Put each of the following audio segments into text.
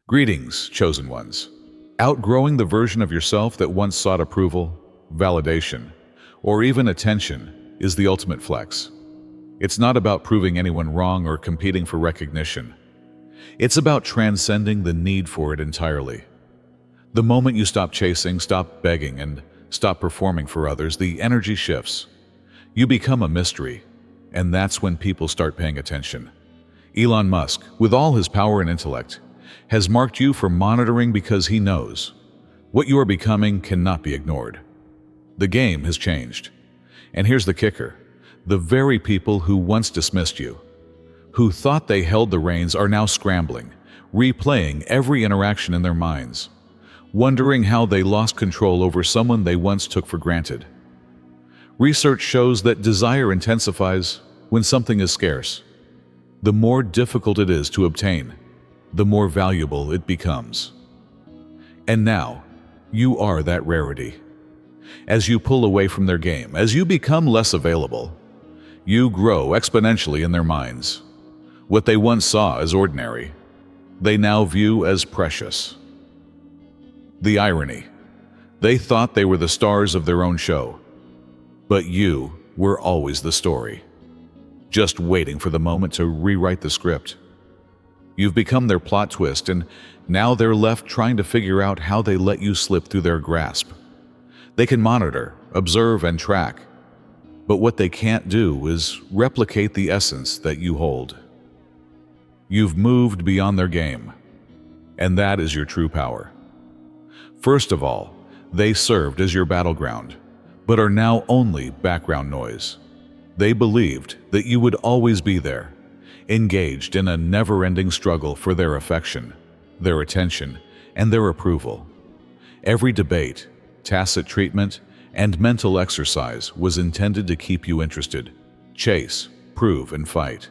Greetings, chosen ones. Outgrowing the version of yourself that once sought approval, validation, or even attention is the ultimate flex. It's not about proving anyone wrong or competing for recognition. It's about transcending the need for it entirely. The moment you stop chasing, stop begging, and stop performing for others, the energy shifts. You become a mystery, and that's when people start paying attention. Elon Musk, with all his power and intellect, has marked you for monitoring because he knows what you are becoming cannot be ignored. The game has changed. And here's the kicker. The very people who once dismissed you, who thought they held the reins, are now scrambling, replaying every interaction in their minds, wondering how they lost control over someone they once took for granted. Research shows that desire intensifies when something is scarce. The more difficult it is to obtain, the more valuable it becomes. And now, you are that rarity. As you pull away from their game, as you become less available, you grow exponentially in their minds. What they once saw as ordinary, they now view as precious. The irony. They thought they were the stars of their own show, but you were always the story, just waiting for the moment to rewrite the script. You've become their plot twist, and now they're left trying to figure out how they let you slip through their grasp. They can monitor, observe, and track, but what they can't do is replicate the essence that you hold. You've moved beyond their game, and that is your true power. First of all, they served as your battleground, but are now only background noise. They believed that you would always be there, engaged in a never-ending struggle for their affection, their attention, and their approval. Every debate, tacit treatment, and mental exercise was intended to keep you interested, chase, prove, and fight.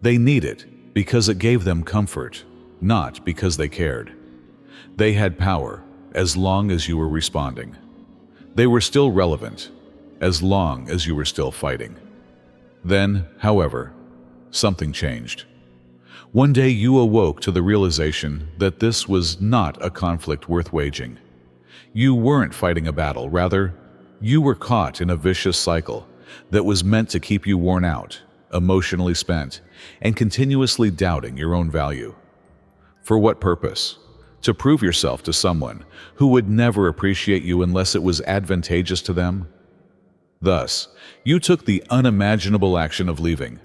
They need it because it gave them comfort, not because they cared. They had power as long as you were responding. They were still relevant as long as you were still fighting. Then, however, something changed. One day you awoke to the realization that this was not a conflict worth waging. You weren't fighting a battle, rather, you were caught in a vicious cycle that was meant to keep you worn out, emotionally spent, and continuously doubting your own value. For what purpose? To prove yourself to someone who would never appreciate you unless it was advantageous to them? Thus, you took the unimaginable action of leaving.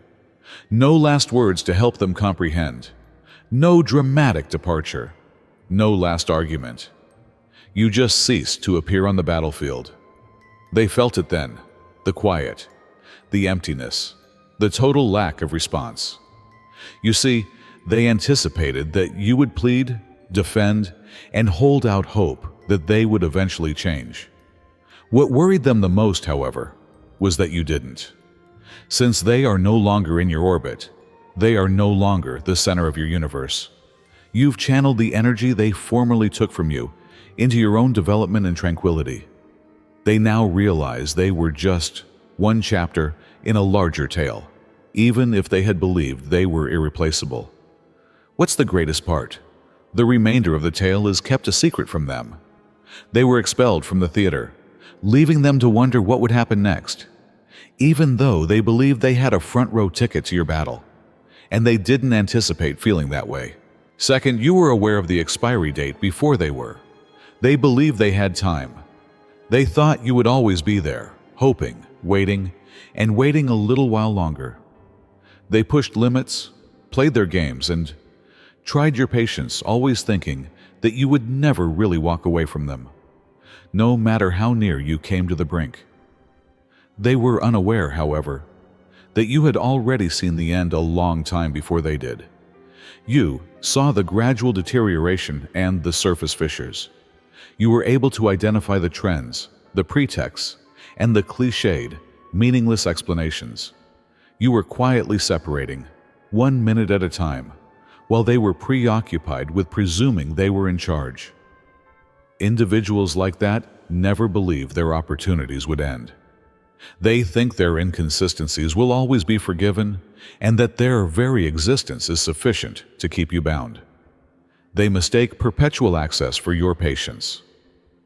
No last words to help them comprehend. No dramatic departure. No last argument. You just ceased to appear on the battlefield. They felt it then, the quiet, the emptiness, the total lack of response. You see, they anticipated that you would plead, defend, and hold out hope that they would eventually change. What worried them the most, however, was that you didn't. Since they are no longer in your orbit, they are no longer the center of your universe. You've channeled the energy they formerly took from you into your own development and tranquility. They now realize they were just one chapter in a larger tale, even if they had believed they were irreplaceable. What's the greatest part? The remainder of the tale is kept a secret from them. They were expelled from the theater, leaving them to wonder what would happen next, even though they believed they had a front-row ticket to your battle. And they didn't anticipate feeling that way. Second, you were aware of the expiry date before they were. They believed they had time. They thought you would always be there, hoping, waiting, and waiting a little while longer. They pushed limits, played their games, and tried your patience, always thinking that you would never really walk away from them, no matter how near you came to the brink. They were unaware, however, that you had already seen the end a long time before they did. You saw the gradual deterioration and the surface fissures. You were able to identify the trends, the pretexts, and the cliched, meaningless explanations. You were quietly separating, 1 minute at a time, while they were preoccupied with presuming they were in charge. Individuals like that never believe their opportunities would end. They think their inconsistencies will always be forgiven, and that their very existence is sufficient to keep you bound. They mistake perpetual access for your patience.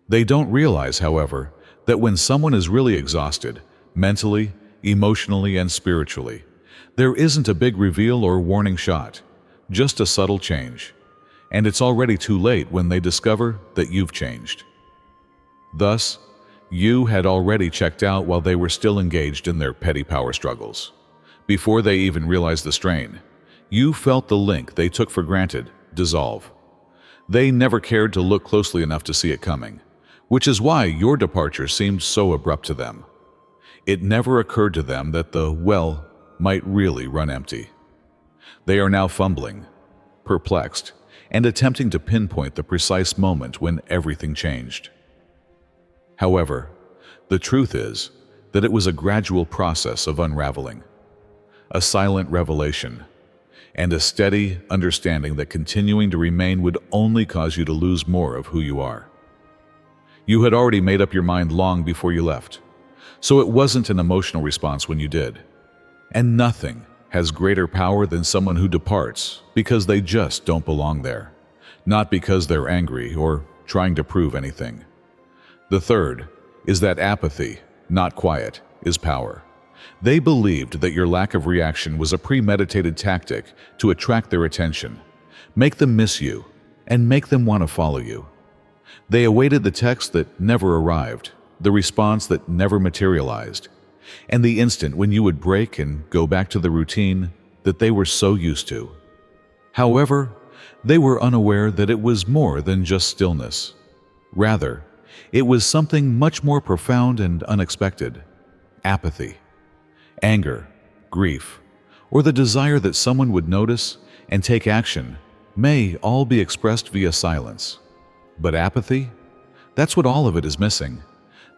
They don't realize, however, that when someone is really exhausted, mentally, emotionally, and spiritually, there isn't a big reveal or warning shot, just a subtle change. And it's already too late when they discover that you've changed. Thus, you had already checked out while they were still engaged in their petty power struggles. Before they even realized the strain, you felt the link they took for granted dissolve. They never cared to look closely enough to see it coming, which is why your departure seemed so abrupt to them. It never occurred to them that the well might really run empty. They are now fumbling, perplexed, and attempting to pinpoint the precise moment when everything changed. However, the truth is that it was a gradual process of unraveling, a silent revelation, and a steady understanding that continuing to remain would only cause you to lose more of who you are. You had already made up your mind long before you left, so it wasn't an emotional response when you did. And nothing has greater power than someone who departs because they just don't belong there, not because they're angry or trying to prove anything. The third is that apathy, not quiet, is power. They believed that your lack of reaction was a premeditated tactic to attract their attention, make them miss you, and make them want to follow you. They awaited the text that never arrived, the response that never materialized, and the instant when you would break and go back to the routine that they were so used to. However, they were unaware that it was more than just stillness. Rather, it was something much more profound and unexpected: apathy. Anger, grief, or the desire that someone would notice and take action may all be expressed via silence. But apathy? That's what all of it is missing.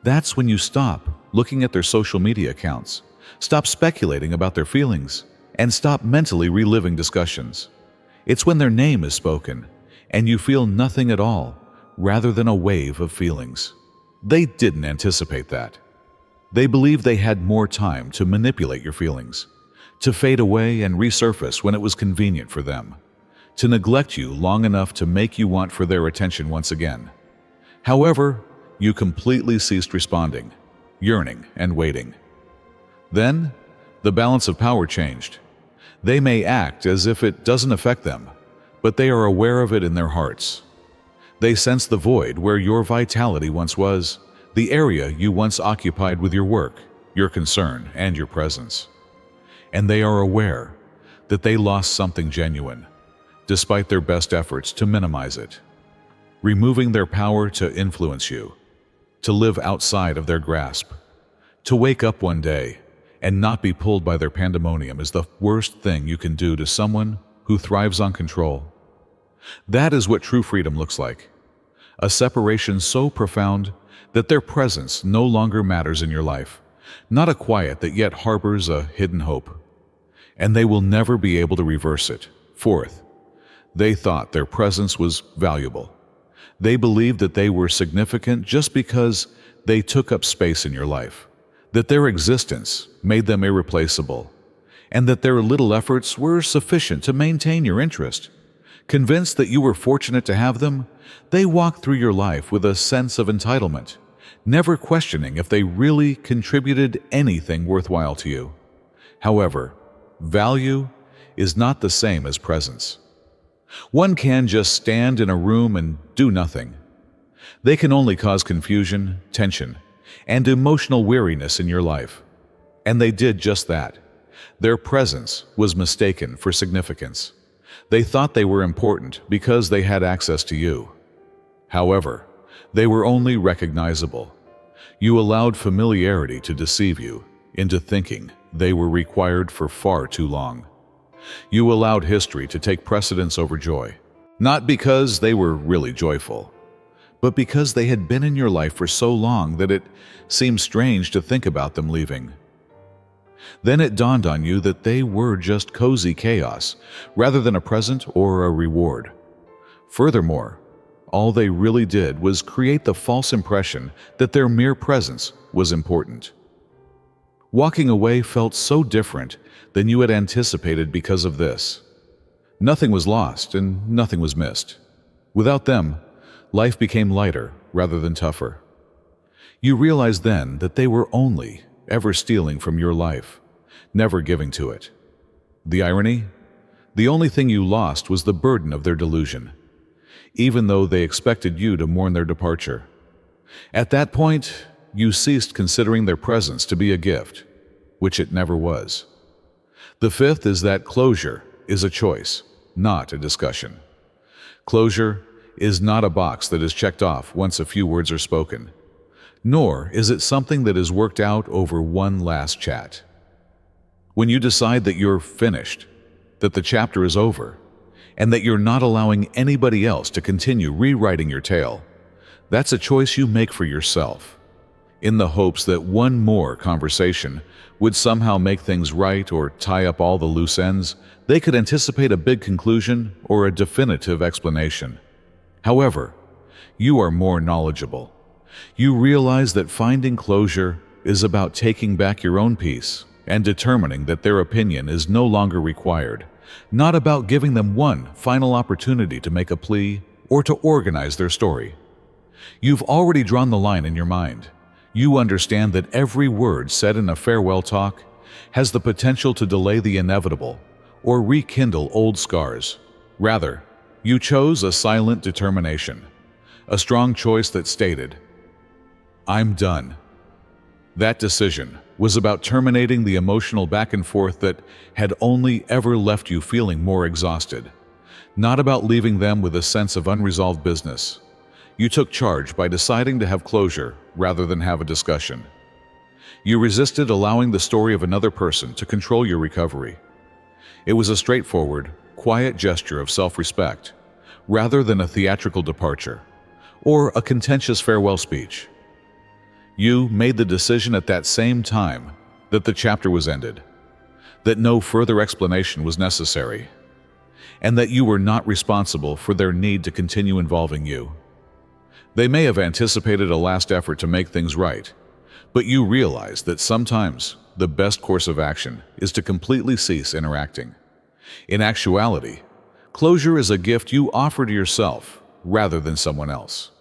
That's when you stop looking at their social media accounts, stop speculating about their feelings, and stop mentally reliving discussions. It's when their name is spoken, and you feel nothing at all, rather than a wave of feelings. They didn't anticipate that. They believed they had more time to manipulate your feelings, to fade away and resurface when it was convenient for them, to neglect you long enough to make you want for their attention once again. However, you completely ceased responding, yearning, and waiting. Then, the balance of power changed. They may act as if it doesn't affect them, but they are aware of it in their hearts. They sense the void where your vitality once was, the area you once occupied with your work, your concern, and your presence. And they are aware that they lost something genuine, despite their best efforts to minimize it. Removing their power to influence you, to live outside of their grasp, to wake up one day and not be pulled by their pandemonium is the worst thing you can do to someone who thrives on control. That is what true freedom looks like. A separation so profound that their presence no longer matters in your life, not a quiet that yet harbors a hidden hope. And they will never be able to reverse it. Fourth, they thought their presence was valuable. They believed that they were significant just because they took up space in your life, that their existence made them irreplaceable, and that their little efforts were sufficient to maintain your interest. Convinced that you were fortunate to have them, they walked through your life with a sense of entitlement, never questioning if they really contributed anything worthwhile to you. However, value is not the same as presence. One can just stand in a room and do nothing. They can only cause confusion, tension, and emotional weariness in your life. And they did just that. Their presence was mistaken for significance. They thought they were important because they had access to you. However, they were only recognizable. You allowed familiarity to deceive you into thinking they were required for far too long. You allowed history to take precedence over joy, not because they were really joyful, but because they had been in your life for so long that it seemed strange to think about them leaving. Then it dawned on you that they were just cozy chaos, rather than a present or a reward. Furthermore, all they really did was create the false impression that their mere presence was important. Walking away felt so different than you had anticipated because of this. Nothing was lost and nothing was missed. Without them, life became lighter rather than tougher. You realized then that they were only ever stealing from your life, never giving to it. The irony? The only thing you lost was the burden of their delusion, even though they expected you to mourn their departure. At that point, you ceased considering their presence to be a gift, which it never was. The fifth is that closure is a choice, not a discussion. Closure is not a box that is checked off once a few words are spoken, nor is it something that is worked out over one last chat. When you decide that you're finished, that the chapter is over, and that you're not allowing anybody else to continue rewriting your tale, that's a choice you make for yourself, in the hopes that one more conversation would somehow make things right or tie up all the loose ends. They could anticipate a big conclusion or a definitive explanation. However, you are more knowledgeable. You realize that finding closure is about taking back your own peace and determining that their opinion is no longer required, not about giving them one final opportunity to make a plea or to organize their story. You've already drawn the line in your mind. You understand that every word said in a farewell talk has the potential to delay the inevitable or rekindle old scars. Rather, you chose a silent determination, a strong choice that stated, "I'm done." That decision was about terminating the emotional back and forth that had only ever left you feeling more exhausted, not about leaving them with a sense of unresolved business. You took charge by deciding to have closure rather than have a discussion. You resisted allowing the story of another person to control your recovery. It was a straightforward, quiet gesture of self-respect, rather than a theatrical departure or a contentious farewell speech. You made the decision at that same time that the chapter was ended, that no further explanation was necessary, and that you were not responsible for their need to continue involving you. They may have anticipated a last effort to make things right, but you realized that sometimes the best course of action is to completely cease interacting. In actuality, closure is a gift you offer to yourself rather than someone else.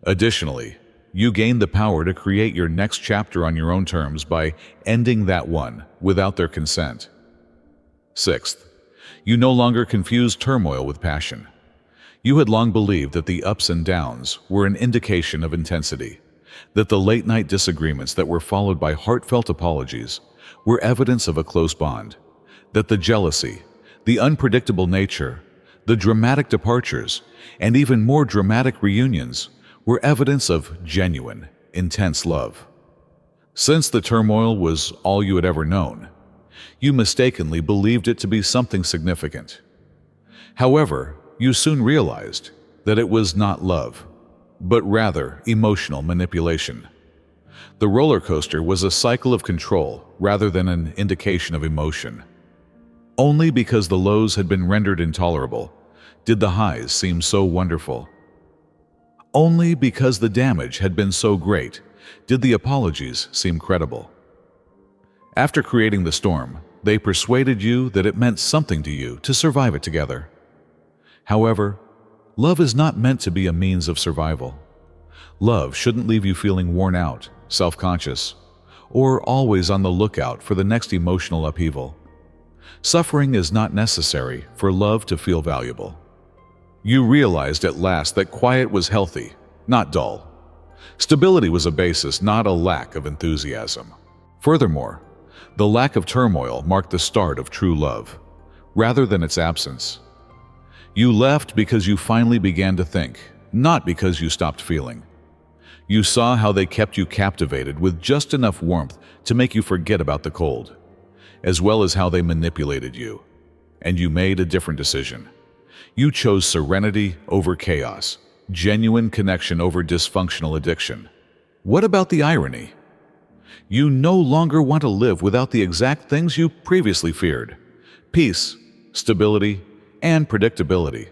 Additionally, you gain the power to create your next chapter on your own terms by ending that one without their consent. Sixth, you no longer confuse turmoil with passion. You had long believed that the ups and downs were an indication of intensity, that the late-night disagreements that were followed by heartfelt apologies were evidence of a close bond, that the jealousy, the unpredictable nature, the dramatic departures, and even more dramatic reunions were evidence of genuine, intense love. Since the turmoil was all you had ever known, you mistakenly believed it to be something significant. However, you soon realized that it was not love, but rather emotional manipulation. The roller coaster was a cycle of control rather than an indication of emotion. Only because the lows had been rendered intolerable did the highs seem so wonderful. Only because the damage had been so great did the apologies seem credible. After creating the storm, they persuaded you that it meant something to you to survive it together. However, love is not meant to be a means of survival. Love shouldn't leave you feeling worn out, self-conscious, or always on the lookout for the next emotional upheaval. Suffering is not necessary for love to feel valuable. You realized at last that quiet was healthy, not dull. Stability was a basis, not a lack of enthusiasm. Furthermore, the lack of turmoil marked the start of true love, rather than its absence. You left because you finally began to think, not because you stopped feeling. You saw how they kept you captivated with just enough warmth to make you forget about the cold, as well as how they manipulated you, and you made a different decision. You chose serenity over chaos, genuine connection over dysfunctional addiction. What about the irony? You no longer want to live without the exact things you previously feared: peace, stability, and predictability.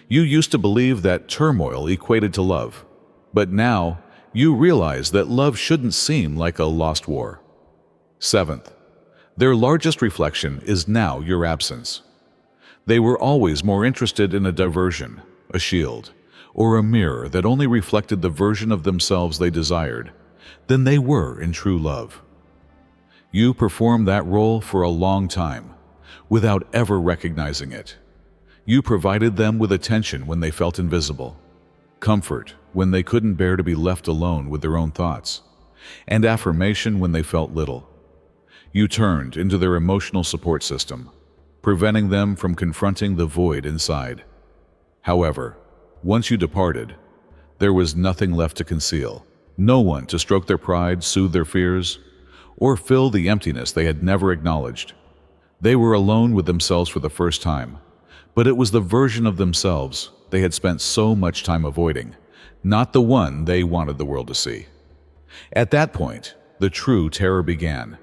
You used to believe that turmoil equated to love, but now you realize that love shouldn't seem like a lost war. Seventh, their largest reflection is now your absence. They were always more interested in a diversion, a shield, or a mirror that only reflected the version of themselves they desired, then they were in true love. You performed that role for a long time, without ever recognizing it. You provided them with attention when they felt invisible, comfort when they couldn't bear to be left alone with their own thoughts, and affirmation when they felt little. You turned into their emotional support system, preventing them from confronting the void inside. However, once you departed, there was nothing left to conceal, no one to stroke their pride, soothe their fears, or fill the emptiness they had never acknowledged. They were alone with themselves for the first time, but it was the version of themselves they had spent so much time avoiding, not the one they wanted the world to see. At that point, the true terror began.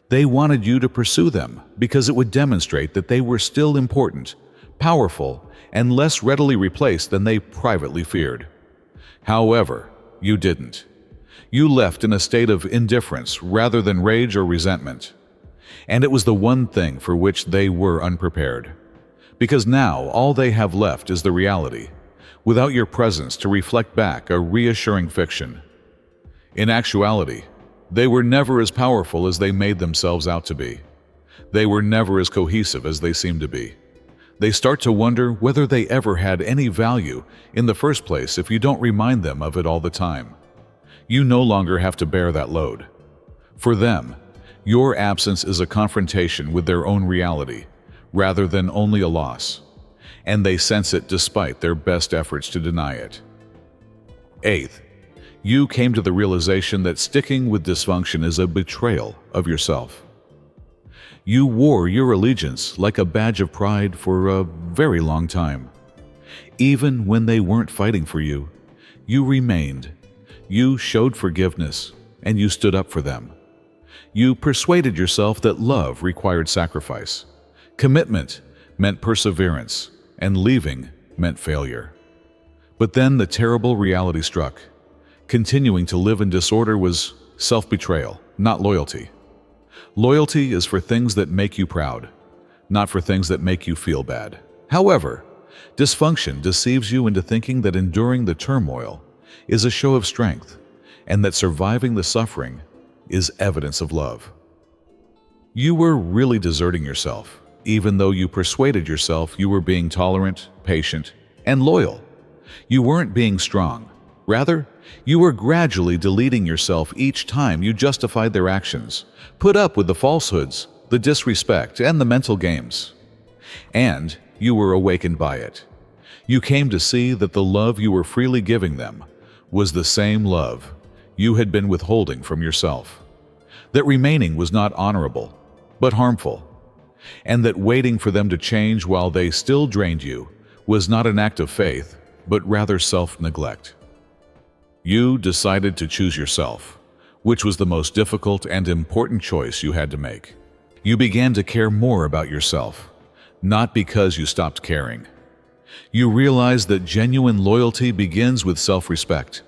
They wanted you to pursue them because it would demonstrate that they were still important, powerful, and less readily replaced than they privately feared. However, you didn't. You left in a state of indifference rather than rage or resentment. And it was the one thing for which they were unprepared. Because now all they have left is the reality, without your presence to reflect back a reassuring fiction. In actuality, they were never as powerful as they made themselves out to be. They were never as cohesive as they seemed to be. They start to wonder whether they ever had any value in the first place if you don't remind them of it all the time. You no longer have to bear that load. For them, your absence is a confrontation with their own reality, rather than only a loss, and they sense it despite their best efforts to deny it. Eighth, you came to the realization that sticking with dysfunction is a betrayal of yourself. You wore your allegiance like a badge of pride for a very long time. Even when they weren't fighting for you, you remained. You showed forgiveness, and you stood up for them. You persuaded yourself that love required sacrifice. Commitment meant perseverance, and leaving meant failure. But then the terrible reality struck. Continuing to live in disorder was self-betrayal, not loyalty. Loyalty is for things that make you proud, not for things that make you feel bad. However, dysfunction deceives you into thinking that enduring the turmoil is a show of strength, and that surviving the suffering is evidence of love. You were really deserting yourself, even though you persuaded yourself you were being tolerant, patient, and loyal. You weren't being strong. Rather, you were gradually deleting yourself each time you justified their actions, put up with the falsehoods, the disrespect, and the mental games. And you were awakened by it. You came to see that the love you were freely giving them was the same love you had been withholding from yourself. That remaining was not honorable, but harmful. And that waiting for them to change while they still drained you was not an act of faith, but rather self-neglect. You decided to choose yourself, which was the most difficult and important choice you had to make. You began to care more about yourself, not because you stopped caring. You realized that genuine loyalty begins with self-respect,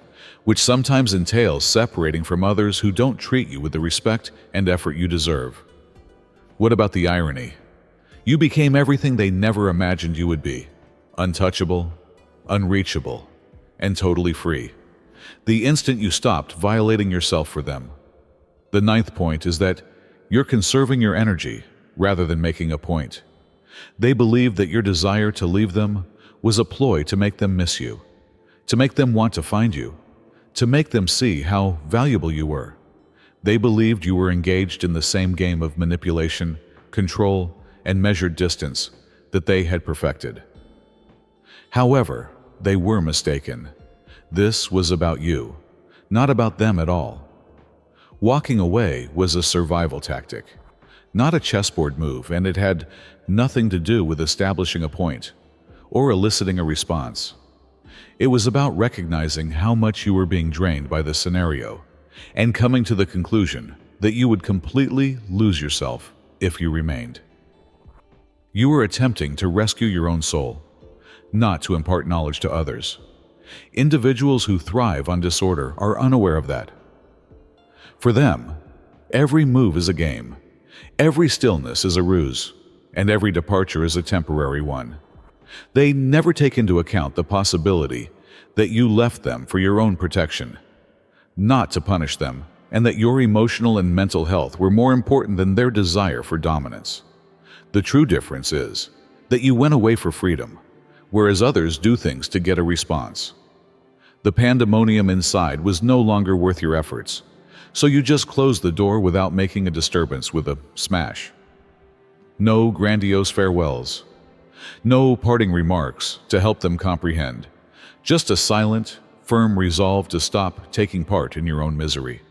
which sometimes entails separating from others who don't treat you with the respect and effort you deserve. What about the irony? You became everything they never imagined you would be: untouchable, unreachable, and totally free. The instant you stopped violating yourself for them. The ninth point is that you're conserving your energy rather than making a point. They believed that your desire to leave them was a ploy to make them miss you, to make them want to find you, to make them see how valuable you were. They believed you were engaged in the same game of manipulation, control, and measured distance that they had perfected. However, they were mistaken. This was about you, not about them at all. Walking away was a survival tactic, not a chessboard move, and it had nothing to do with establishing a point or eliciting a response. It was about recognizing how much you were being drained by the scenario and coming to the conclusion that you would completely lose yourself if you remained. You were attempting to rescue your own soul, not to impart knowledge to others. Individuals who thrive on disorder are unaware of that. For them, every move is a game, every stillness is a ruse, and every departure is a temporary one. They never take into account the possibility that you left them for your own protection, not to punish them, and that your emotional and mental health were more important than their desire for dominance. The true difference is that you went away for freedom, whereas others do things to get a response. The pandemonium inside was no longer worth your efforts, so you just closed the door without making a disturbance with a smash. No grandiose farewells, no parting remarks to help them comprehend, just a silent, firm resolve to stop taking part in your own misery.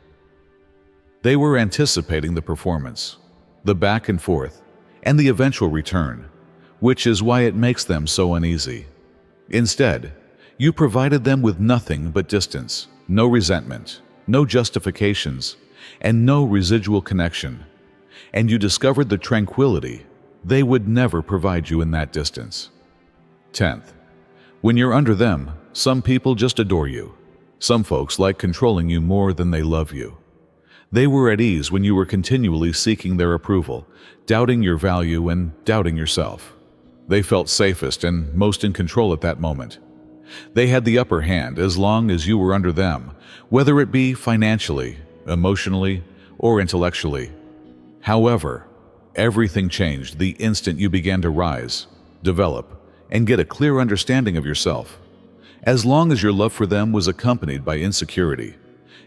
They were anticipating the performance, the back and forth, and the eventual return, which is why it makes them so uneasy. Instead, you provided them with nothing but distance, no resentment, no justifications, and no residual connection. And you discovered the tranquility they would never provide you in that distance. 10th, when you're under them, some people just adore you. Some folks like controlling you more than they love you. They were at ease when you were continually seeking their approval, doubting your value and doubting yourself. They felt safest and most in control at that moment. They had the upper hand as long as you were under them, whether it be financially, emotionally, or intellectually. However, everything changed the instant you began to rise, develop, and get a clear understanding of yourself. As long as your love for them was accompanied by insecurity,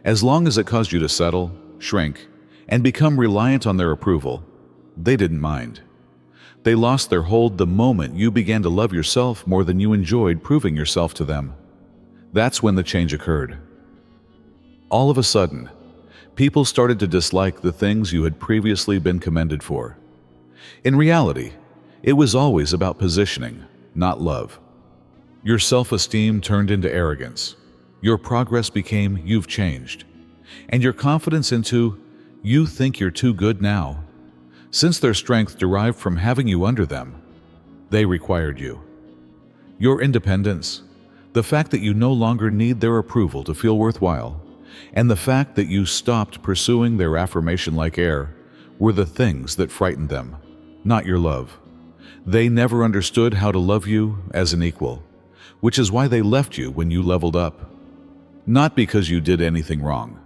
as long as it caused you to settle, shrink, and become reliant on their approval, they didn't mind. They lost their hold the moment you began to love yourself more than you enjoyed proving yourself to them. That's when the change occurred. All of a sudden, people started to dislike the things you had previously been commended for. In reality, it was always about positioning, not love. Your self-esteem turned into arrogance. Your progress became "you've changed," and your confidence into "you think you're too good now." Since their strength derived from having you under them, they required you. Your independence, the fact that you no longer need their approval to feel worthwhile, and the fact that you stopped pursuing their affirmation like air, were the things that frightened them, not your love. They never understood how to love you as an equal, which is why they left you when you leveled up. Not because you did anything wrong.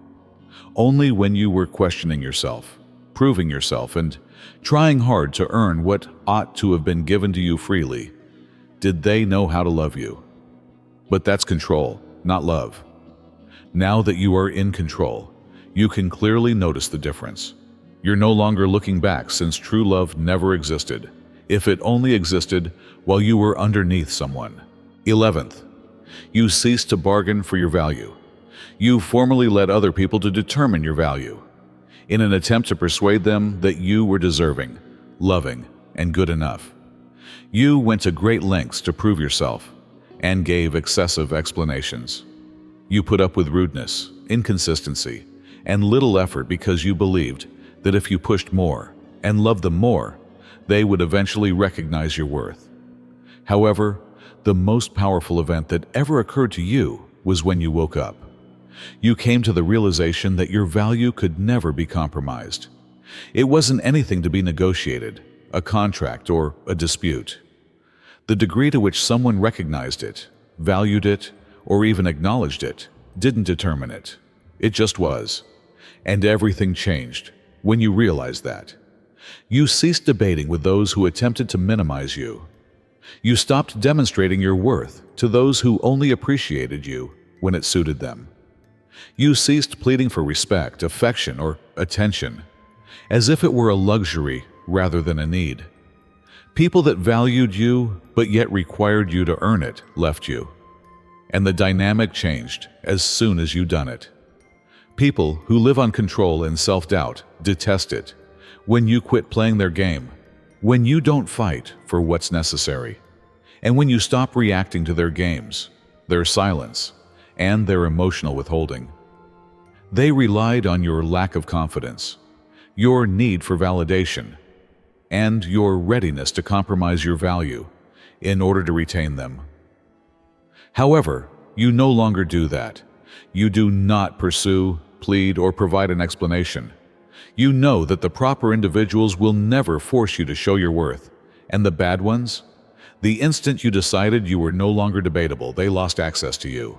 Only when you were questioning yourself, proving yourself, and trying hard to earn what ought to have been given to you freely, did they know how to love you. But that's control, not love. Now that you are in control, you can clearly notice the difference. You're no longer looking back, since true love never existed, if it only existed while you were underneath someone. 11th, you ceased to bargain for your value. You formally led other people to determine your value, in an attempt to persuade them that you were deserving, loving, and good enough. You went to great lengths to prove yourself, and gave excessive explanations. You put up with rudeness, inconsistency, and little effort because you believed that if you pushed more and loved them more, they would eventually recognize your worth. However, the most powerful event that ever occurred to you was when you woke up. You came to the realization that your value could never be compromised. It wasn't anything to be negotiated, a contract, or a dispute. The degree to which someone recognized it, valued it, or even acknowledged it didn't determine it. It just was. And everything changed when you realized that. You ceased debating with those who attempted to minimize you. You stopped demonstrating your worth to those who only appreciated you when it suited them. You ceased pleading for respect, affection, or attention, as if it were a luxury rather than a need. People that valued you but yet required you to earn it left you, and the dynamic changed as soon as you done it. People who live on control and self-doubt detest it when you quit playing their game, when you don't fight for what's necessary, and when you stop reacting to their games, their silence, and their emotional withholding. They relied on your lack of confidence, your need for validation, and your readiness to compromise your value in order to retain them. However, you no longer do that. You do not pursue, plead, or provide an explanation. You know that the proper individuals will never force you to show your worth, and the bad ones, The instant you decided you were no longer debatable, they lost access to you.